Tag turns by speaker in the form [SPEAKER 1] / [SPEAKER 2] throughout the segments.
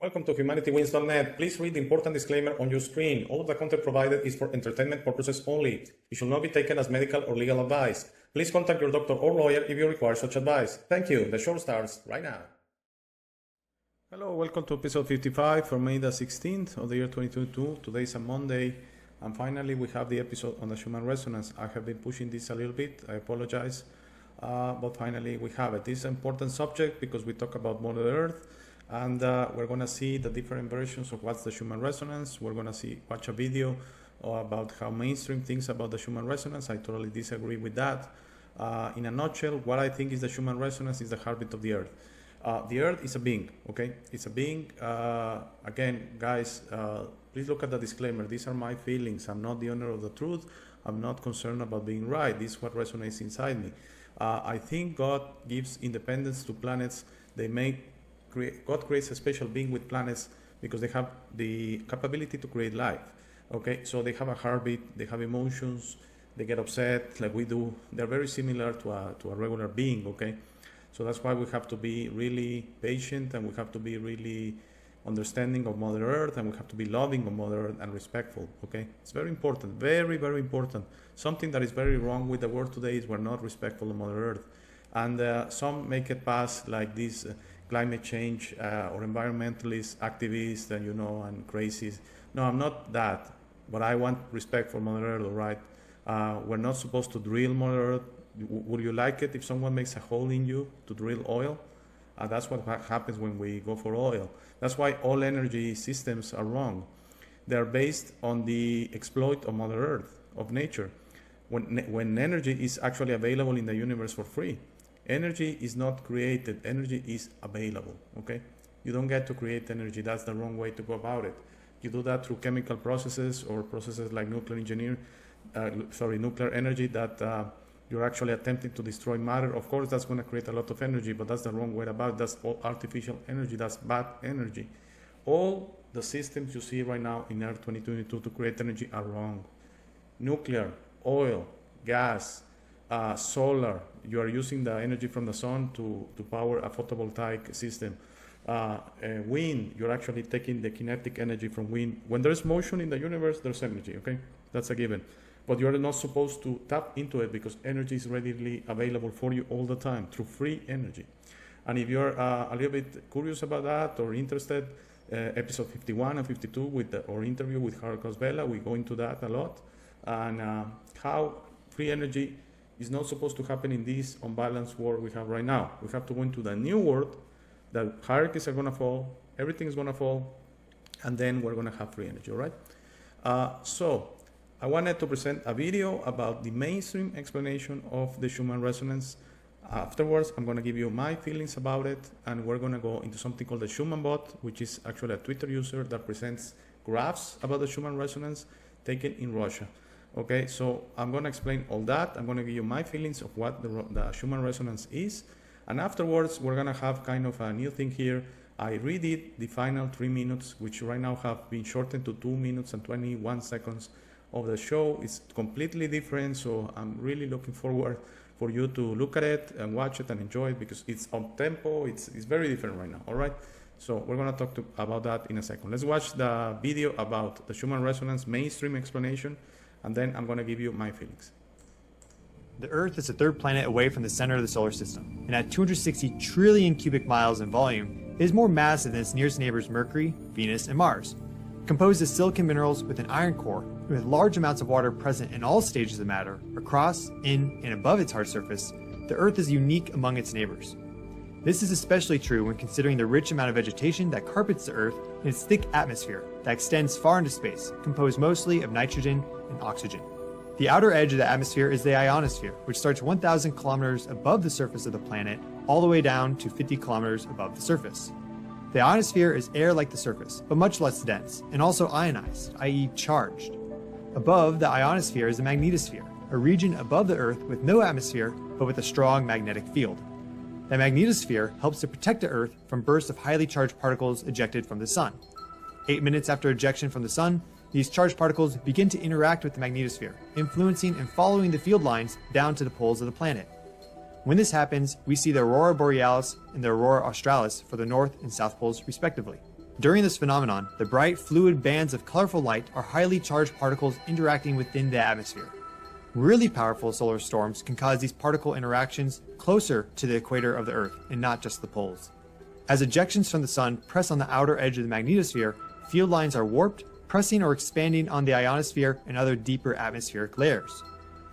[SPEAKER 1] Welcome to HumanityWins.net. Please read the important disclaimer on your screen. All of the content provided is for entertainment purposes only. It should not be taken as medical or legal advice. Please contact your doctor or lawyer if you require such advice. Thank you. The show starts right now. Hello, welcome to episode 55 for May the 16th of the year 2022. Today is a Monday, and finally we have the episode on the human resonance. I have been pushing this a little bit. I apologize, but finally we have it. This is an important subject because we talk about Mother Earth. And we're going to see the different versions of what's the human resonance. We're going to watch a video about how mainstream thinks about the human resonance. I totally disagree with that. In a nutshell, what I think is the human resonance is the heartbeat of the Earth. The Earth is a being, okay? It's a being. Again, guys, please look at the disclaimer. These are my feelings. I'm not the owner of the truth. I'm not concerned about being right. This is what resonates inside me. I think God gives independence to planets. God creates a special being with planets because they have the capability to create life. Okay, so they have a heartbeat, they have emotions, they get upset like we do. They're very similar to a regular being. Okay, so that's why we have to be really patient, and we have to be really understanding of Mother Earth, and we have to be loving of Mother Earth and respectful. Okay, it's very important, very, very important. Something that is very wrong with the world today is we're not respectful of Mother Earth, and some make it pass like this. Climate change or environmentalist activists and crazies. No, I'm not that, but I want respect for Mother Earth, all right? We're not supposed to drill Mother Earth. Would you like it if someone makes a hole in you to drill oil? That's what happens when we go for oil. That's why all energy systems are wrong. They're based on the exploit of Mother Earth, of nature, when energy is actually available in the universe for free. Energy is not created, energy is available, okay? You don't get to create energy, that's the wrong way to go about it. You do that through chemical processes or processes like nuclear energy that you're actually attempting to destroy matter. Of course, that's gonna create a lot of energy, but that's the wrong way about it. That's all artificial energy, that's bad energy. All the systems you see right now in Earth 2022 to create energy are wrong. Nuclear, oil, gas, solar, you are using the energy from the sun to power a photovoltaic system. Wind, you're actually taking the kinetic energy from wind. When there's motion in the universe, there's energy, okay? That's a given. But you're not supposed to tap into it because energy is readily available for you all the time through free energy. And if you're a little bit curious about that or interested, episode 51 and 52 with our interview with Harold Cosbella, we go into that a lot. And how free energy is not supposed to happen in this unbalanced world we have right now. We have to go into the new world. The hierarchies are going to fall, everything is going to fall, and then we're going to have free energy, all right? So I wanted to present a video about the mainstream explanation of the human resonance. Afterwards, I'm going to give you my feelings about it, and we're going to go into something called the Human Bot, which is actually a Twitter user that presents graphs about the human resonance taken in Russia. Okay, so I'm going to explain all that. I'm going to give you my feelings of what the human resonance is. And afterwards, we're going to have kind of a new thing here. I redid the final 3 minutes, which right now have been shortened to 2 minutes and 21 seconds of the show. It's completely different, so I'm really looking forward for you to look at it and watch it and enjoy it because it's on tempo. It's very different right now, all right? So we're going to talk about that in a second. Let's watch the video about the human resonance mainstream explanation, and then I'm going to give you my feelings.
[SPEAKER 2] The Earth is the third planet away from the center of the solar system, and at 260 trillion cubic miles in volume, it is more massive than its nearest neighbors Mercury, Venus, and Mars. Composed of silicon minerals with an iron core, and with large amounts of water present in all stages of matter, across, in, and above its hard surface, the Earth is unique among its neighbors. This is especially true when considering the rich amount of vegetation that carpets the Earth and its thick atmosphere that extends far into space, composed mostly of nitrogen and oxygen. The outer edge of the atmosphere is the ionosphere, which starts 1,000 kilometers above the surface of the planet, all the way down to 50 kilometers above the surface. The ionosphere is air like the surface, but much less dense, and also ionized, i.e. charged. Above the ionosphere is the magnetosphere, a region above the Earth with no atmosphere, but with a strong magnetic field. The magnetosphere helps to protect the Earth from bursts of highly charged particles ejected from the Sun. 8 minutes after ejection from the Sun, these charged particles begin to interact with the magnetosphere, influencing and following the field lines down to the poles of the planet. When this happens, we see the aurora borealis and the aurora australis for the north and south poles respectively. During this phenomenon, the bright fluid bands of colorful light are highly charged particles interacting within the atmosphere. Really powerful solar storms can cause these particle interactions closer to the equator of the Earth and not just the poles. As ejections from the Sun press on the outer edge of the magnetosphere, field lines are warped, pressing or expanding on the ionosphere and other deeper atmospheric layers.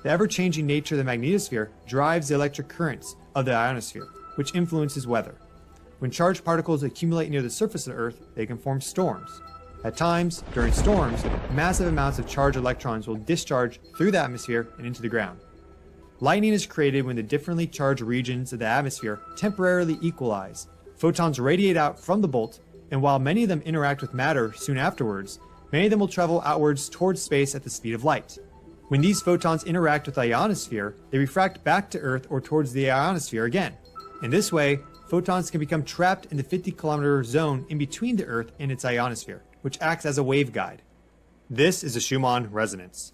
[SPEAKER 2] The ever-changing nature of the magnetosphere drives the electric currents of the ionosphere, which influences weather. When charged particles accumulate near the surface of the Earth, they can form storms. At times, during storms, massive amounts of charged electrons will discharge through the atmosphere and into the ground. Lightning is created when the differently charged regions of the atmosphere temporarily equalize. Photons radiate out from the bolt, and while many of them interact with matter soon afterwards, many of them will travel outwards towards space at the speed of light. When these photons interact with the ionosphere, they refract back to Earth or towards the ionosphere again. In this way, photons can become trapped in the 50-kilometer zone in between the Earth and its ionosphere, which acts as a waveguide. This is a Schumann resonance.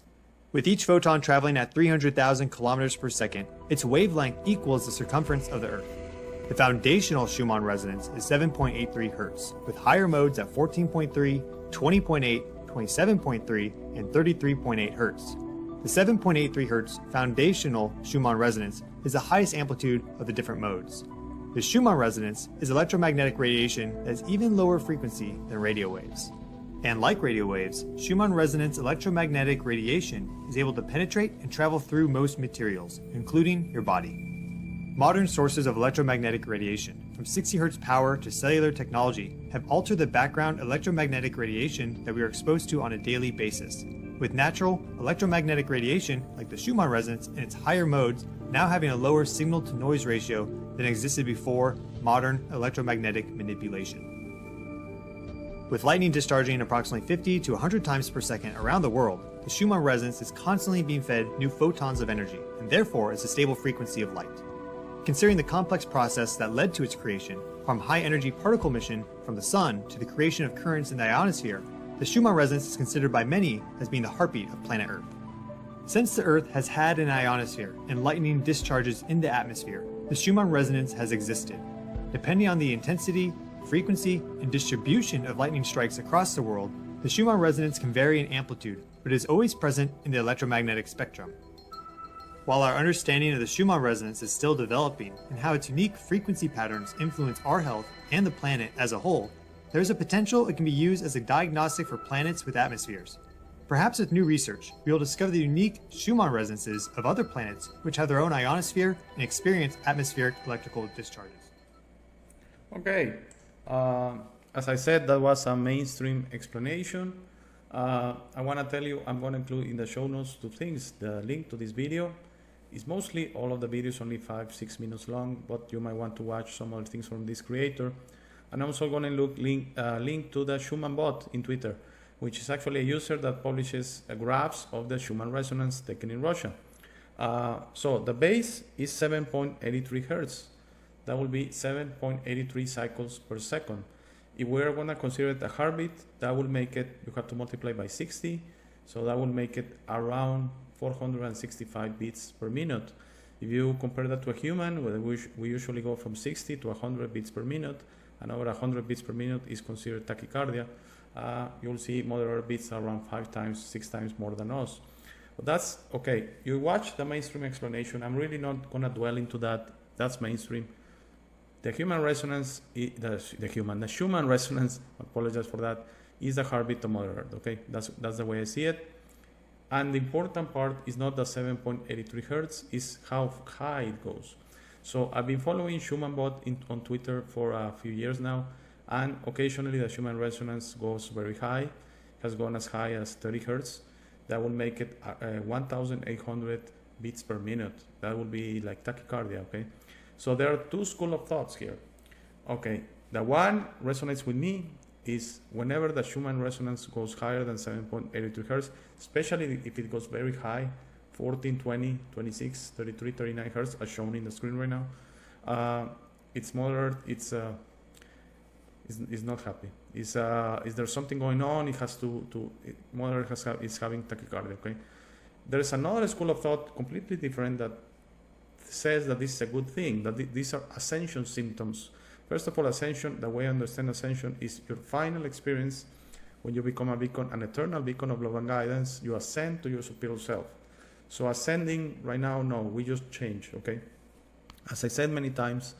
[SPEAKER 2] With each photon traveling at 300,000 kilometers per second, its wavelength equals the circumference of the Earth. The foundational Schumann resonance is 7.83 Hz, with higher modes at 14.3, 20.8, 27.3, and 33.8 Hz. The 7.83 Hz foundational Schumann resonance is the highest amplitude of the different modes. The Schumann resonance is electromagnetic radiation that is even lower frequency than radio waves. And like radio waves, Schumann resonance electromagnetic radiation is able to penetrate and travel through most materials, including your body. Modern sources of electromagnetic radiation, from 60 Hz power to cellular technology, have altered the background electromagnetic radiation that we are exposed to on a daily basis, with natural electromagnetic radiation, like the Schumann resonance in its higher modes, now having a lower signal-to-noise ratio than existed before modern electromagnetic manipulation. With lightning discharging approximately 50 to 100 times per second around the world, the Schumann resonance is constantly being fed new photons of energy, and therefore is a stable frequency of light. Considering the complex process that led to its creation, from high-energy particle emission from the Sun to the creation of currents in the ionosphere, the Schumann resonance is considered by many as being the heartbeat of planet Earth. Since the Earth has had an ionosphere and lightning discharges in the atmosphere, the Schumann resonance has existed. Depending on the intensity, frequency, and distribution of lightning strikes across the world, the Schumann resonance can vary in amplitude, but is always present in the electromagnetic spectrum. While our understanding of the Schumann resonance is still developing and how its unique frequency patterns influence our health and the planet as a whole, there is a potential it can be used as a diagnostic for planets with atmospheres. Perhaps with new research, we will discover the unique Schumann resonances of other planets which have their own ionosphere and experience atmospheric electrical discharges.
[SPEAKER 1] Okay, as I said, that was a mainstream explanation. I want to tell you, I'm going to include in the show notes two things. The link to this video is mostly all of the videos, only 5-6 minutes long, but you might want to watch some other things from this creator. And I'm also going to link to the Schumann bot in Twitter, which is actually a user that publishes graphs of the Schumann resonance taken in Russia. So the base is 7.83 Hertz. That will be 7.83 cycles per second. If we're going to consider it a heartbeat, that will make it, you have to multiply by 60, so that will make it around 465 beats per minute. If you compare that to a human, we usually go from 60 to 100 beats per minute, and over 100 beats per minute is considered tachycardia. You'll see moderate beats around 5 times, 6 times more than us. But that's okay. You watch the mainstream explanation. I'm really not going to dwell into that. That's mainstream. The human resonance, the Schumann resonance, I apologize for that, is the heartbeat of Mother Earth. Okay, that's the way I see it. And the important part is not the 7.83 Hertz, is how high it goes. So I've been following Schumann bot on Twitter for a few years now, and occasionally the Schumann resonance goes very high, has gone as high as 30 Hertz. That will make it 1,800 beats per minute. That will be like tachycardia, okay? So there are two schools of thoughts here. Okay, the one resonates with me is whenever the Schumann resonance goes higher than 7.83 Hertz, especially if it goes very high, 14, 20, 26, 33, 39 Hertz, as shown in the screen right now, it's moderate, it's not happy. Is there something going on? It has moderate is having tachycardia, okay? There's another school of thought, completely different, that says that this is a good thing, that these are ascension symptoms First of all, ascension, the way I understand ascension is your final experience when you become a beacon, an eternal beacon of love and guidance. You ascend to your superior self. So ascending right now, no, we just change, okay? As I said many times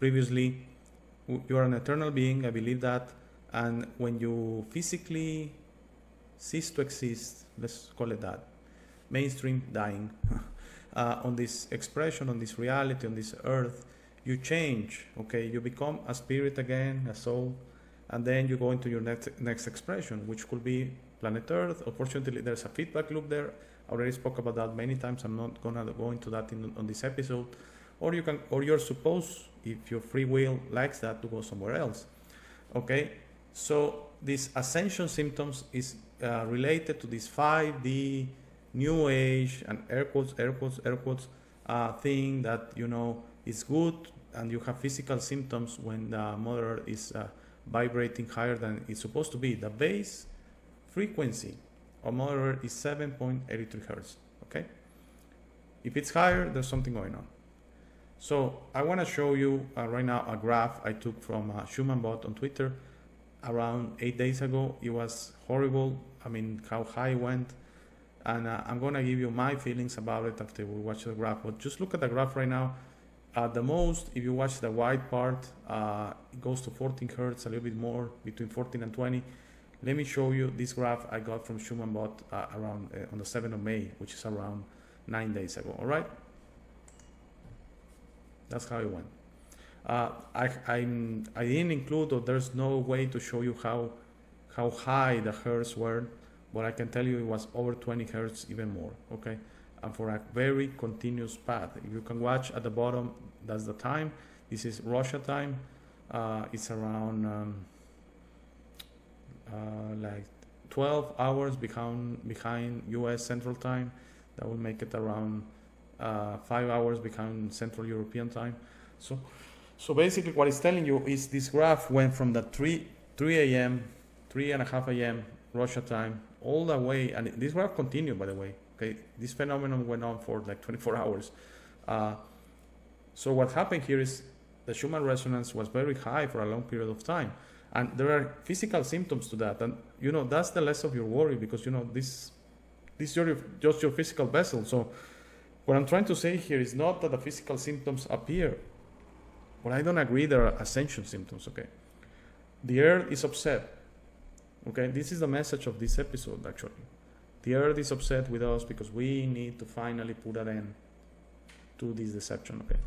[SPEAKER 1] previously, you are an eternal being, I believe that, and when you physically cease to exist, let's call it that, mainstream dying, on this expression, on this reality, on this earth, you change, okay? You become a spirit again, a soul, and then you go into your next expression, which could be planet Earth. Unfortunately, there's a feedback loop there. I already spoke about that many times. I'm not gonna go into that on this episode. Or you can, or you're supposed, if your free will likes that, to go somewhere else. Okay, so this ascension symptoms is related to this 5D new age and air quotes thing that, you know, is good, and you have physical symptoms when the mother Earth is vibrating higher than it's supposed to be. The base frequency of Mother Earth is 7.83 hertz. Okay, if it's higher, there's something going on. So I want to show you right now a graph I took from SchumannBot on Twitter around 8 days ago. It was horrible. I mean, how high it went. And I'm going to give you my feelings about it after we watch the graph. But just look at the graph right now. At the most, if you watch the white part, it goes to 14 hertz, a little bit more, between 14 and 20. Let me show you this graph I got from SchumannBot around on the 7th of May, which is around 9 days ago. All right? That's how it went. I didn't include, or there's no way to show you how high the hertz were, but I can tell you it was over 20 hertz, even more, okay? And for a very continuous path. If you can watch at the bottom, that's the time. This is Russia time. It's around like 12 hours behind US Central Time. That will make it around 5 hours behind Central European Time. So basically what it's telling you is this graph went from the 3 a.m., 3:30 a.m. Russia time, all the way, and this graph continued, by the way. Okay, this phenomenon went on for like 24 hours. So what happened here is the Schumann resonance was very high for a long period of time, and there are physical symptoms to that, and you know that's the less of your worry, because you know this is just your physical vessel. So what I'm trying to say here is not that the physical symptoms appear, but I don't agree there are ascension symptoms. Okay, the Earth is upset. Okay, this is the message of this episode actually. The Earth is upset with us because we need to finally put an end to this deception, okay?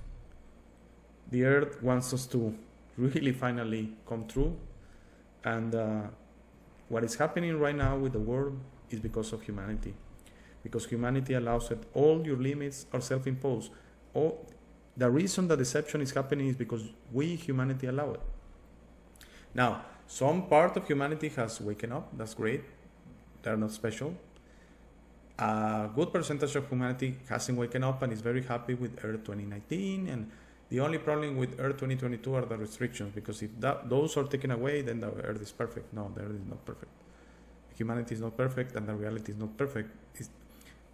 [SPEAKER 1] The Earth wants us to really finally come true, and what is happening right now with the world is because of humanity. Because humanity allows it. All your limits are self-imposed. The reason the deception is happening is because we, humanity, allow it. Now, some part of humanity has waken up. That's great. They're not special. A good percentage of humanity hasn't waken up and is very happy with Earth 2019. And the only problem with Earth 2022 are the restrictions, because if those are taken away, then the Earth is perfect. No, the Earth is not perfect. Humanity is not perfect, and the reality is not perfect.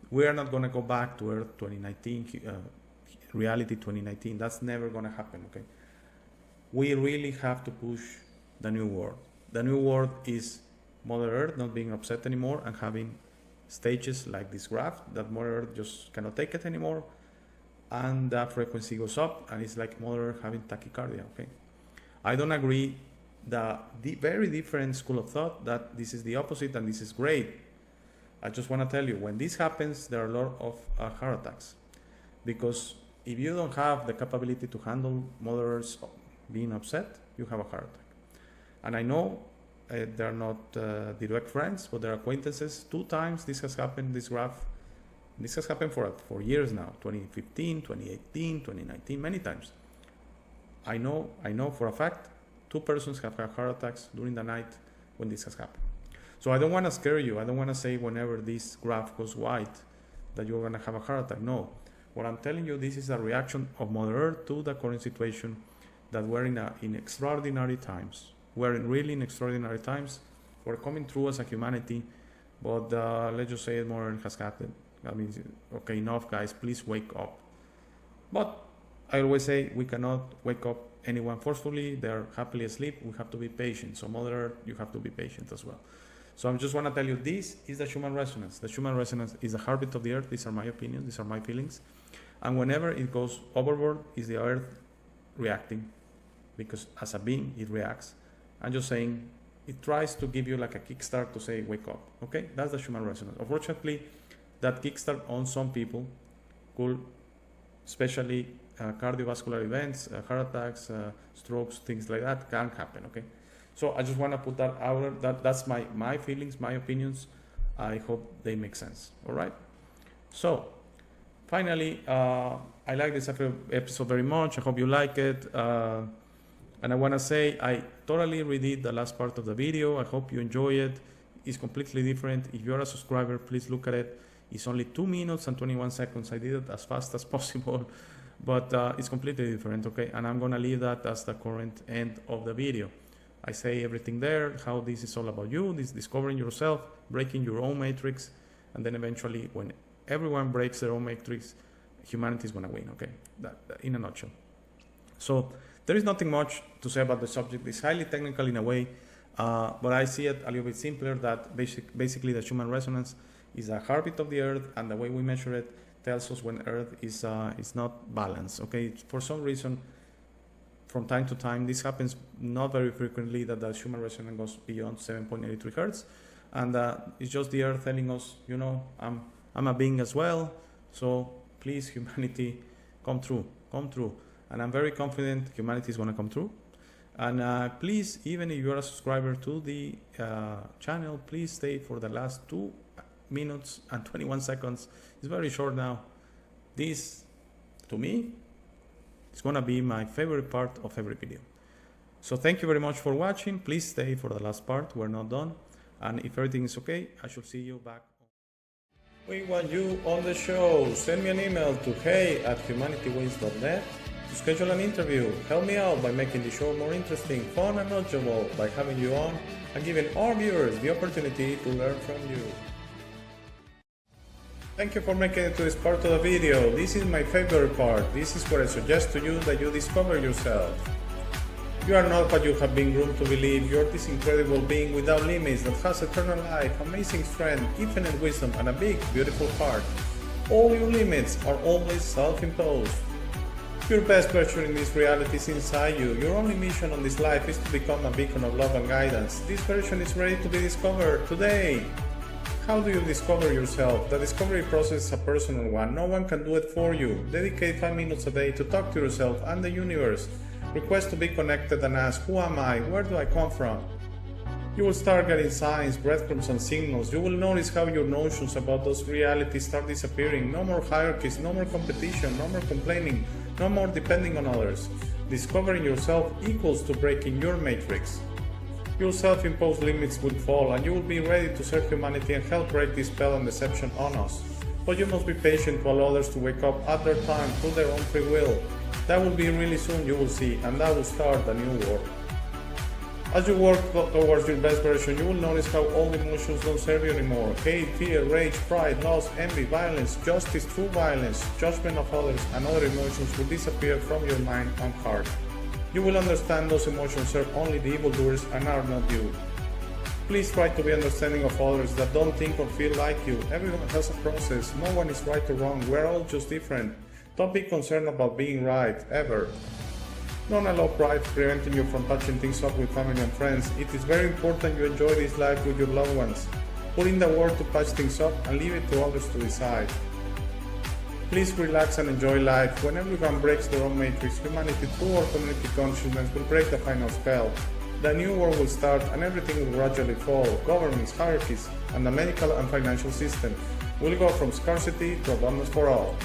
[SPEAKER 1] We are not going to go back to Earth 2019, reality 2019. That's never going to happen, okay? We really have to push the new world. The new world is Mother Earth not being upset anymore and having stages like this graph that Mother Earth just cannot take it anymore, and that frequency goes up, and it's like Mother Earth having tachycardia. Okay, I don't agree. The very different school of thought that this is the opposite and this is great. I just want to tell you, when this happens, there are a lot of heart attacks, because if you don't have the capability to handle Mother Earth being upset, you have a heart attack. And I know they're not direct friends, but they're acquaintances. 2 times this has happened, this graph. This has happened for years now, 2015, 2018, 2019, many times. I know for a fact, 2 persons have had heart attacks during the night when this has happened. So I don't want to scare you. I don't want to say whenever this graph goes white that you're going to have a heart attack. No. What I'm telling you, this is a reaction of Mother Earth to the current situation, that we're in extraordinary times. We're really in extraordinary times. We're coming through as a humanity, but let's just say more has happened. I mean, okay, enough, guys. Please wake up. But I always say we cannot wake up anyone forcefully, they're happily asleep. We have to be patient. So Mother Earth, you have to be patient as well. So I just want to tell you, this is the Schumann resonance. The Schumann resonance is the heartbeat of the Earth. These are my opinions. These are my feelings. And whenever it goes overboard, is the Earth reacting, because as a being, it reacts. I'm just saying, it tries to give you like a kickstart to say, wake up. Okay, that's the Schumann resonance. Unfortunately, that kickstart on some people could, especially cardiovascular events, heart attacks, strokes, things like that can happen. Okay, so I just want to put that out. That's my feelings, my opinions. I hope they make sense. All right. So finally, I like this episode very much. I hope you like it. And I want to say I totally redid the last part of the video. I hope you enjoy it. It's completely different. If you're a subscriber, please look at it. It's only 2 minutes and 21 seconds. I did it as fast as possible, but it's completely different, okay? And I'm going to leave that as the current end of the video. I say everything there, how this is all about you, this discovering yourself, breaking your own matrix, and then eventually when everyone breaks their own matrix, humanity is going to win, okay? That in a nutshell. So there is nothing much to say about the subject. It's highly technical in a way, but I see it a little bit simpler, that basically the Schumann resonance is a heartbeat of the Earth, and the way we measure it tells us when Earth is not balanced. Okay, for some reason, from time to time, this happens not very frequently, that the Schumann resonance goes beyond 7.83 hertz, and it's just the Earth telling us, you know, I'm a being as well, so please, humanity, come through, and I'm very confident humanity is going to come through. And please, even if you're a subscriber to the channel, please stay for the last 2 minutes and 21 seconds. It's very short now. This, to me, is going to be my favorite part of every video. So thank you very much for watching. Please stay for the last part. We're not done. And if everything is okay, I should see you back. We want you on the show. Send me an email to hey@humanitywins.net to schedule an interview. Help me out by making the show more interesting, fun, and knowledgeable by having you on and giving our viewers the opportunity to learn from you. Thank you for making it to this part of the video. This is my favorite part. This is where I suggest to you that you discover yourself. You are not what you have been groomed to believe. You are this incredible being without limits that has eternal life, amazing strength, infinite wisdom, and a big, beautiful heart. All your limits are always self-imposed. Your best version in this reality is inside you. Your only mission on this life is to become a beacon of love and guidance. This version is ready to be discovered today. How do you discover yourself? The discovery process is a personal one. No one can do it for you. Dedicate 5 minutes a day to talk to yourself and the universe. Request to be connected and ask, who am I? Where do I come from? You will start getting signs, breadcrumbs, and signals. You will notice how your notions about those realities start disappearing. No more hierarchies, no more competition, no more complaining, no more depending on others. Discovering yourself equals to breaking your matrix. Your self-imposed limits will fall, and you will be ready to serve humanity and help break this spell and deception on us. But you must be patient to allow others to wake up at their time through their own free will. That will be really soon, you will see, and that will start a new world. As you work towards your best version, you will notice how all emotions don't serve you anymore. Hate, fear, rage, pride, loss, envy, violence, justice, true violence, judgment of others, and other emotions will disappear from your mind and heart. You will understand those emotions serve only the evildoers and are not you. Please try to be understanding of others that don't think or feel like you. Everyone has a process. No one is right or wrong. We're all just different. Don't be concerned about being right, ever. Don't allow pride preventing you from touching things up with family and friends. It is very important you enjoy this life with your loved ones. Put in the work to patch things up and leave it to others to decide. Please relax and enjoy life. When everyone breaks their own matrix, humanity through our community consciousness will break the final spell. The new world will start and everything will gradually fall. Governments, hierarchies, and the medical and financial system will go from scarcity to abundance for all.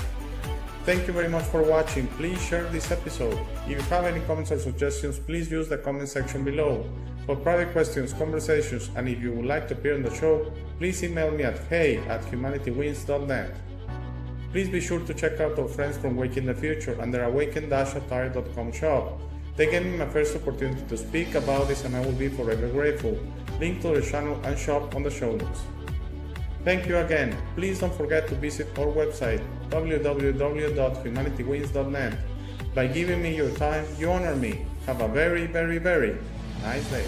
[SPEAKER 1] Thank you very much for watching. Please share this episode. If you have any comments or suggestions, please use the comment section below. For private questions, conversations, and if you would like to appear on the show, please email me at hey@humanitywins.net. Please be sure to check out our friends from Waking the Future and their awaken-attire.com shop. They gave me my first opportunity to speak about this and I will be forever grateful. Link to their channel and shop on the show notes. Thank you again. Please don't forget to visit our website www.humanitywins.net. By giving me your time, you honor me. Have a very, very, very nice day.